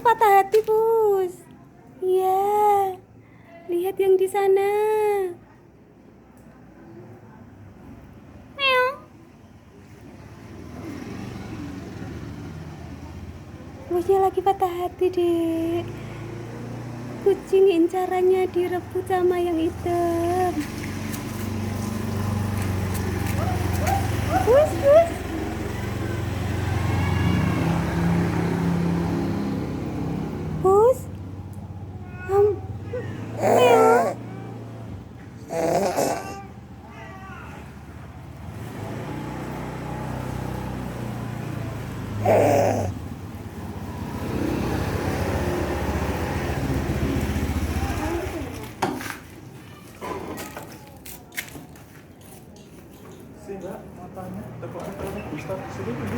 patah hati, Pus. Iya. Lihat yang di sana. Meow. Pusnya lagi patah hati, Dek. Kucing incarannya direbut sama yang hitam. Pus, pus. Pus. Meow. Sih, Mbak, matanya. Tepuk-tepuk Gustaf di sini dulu.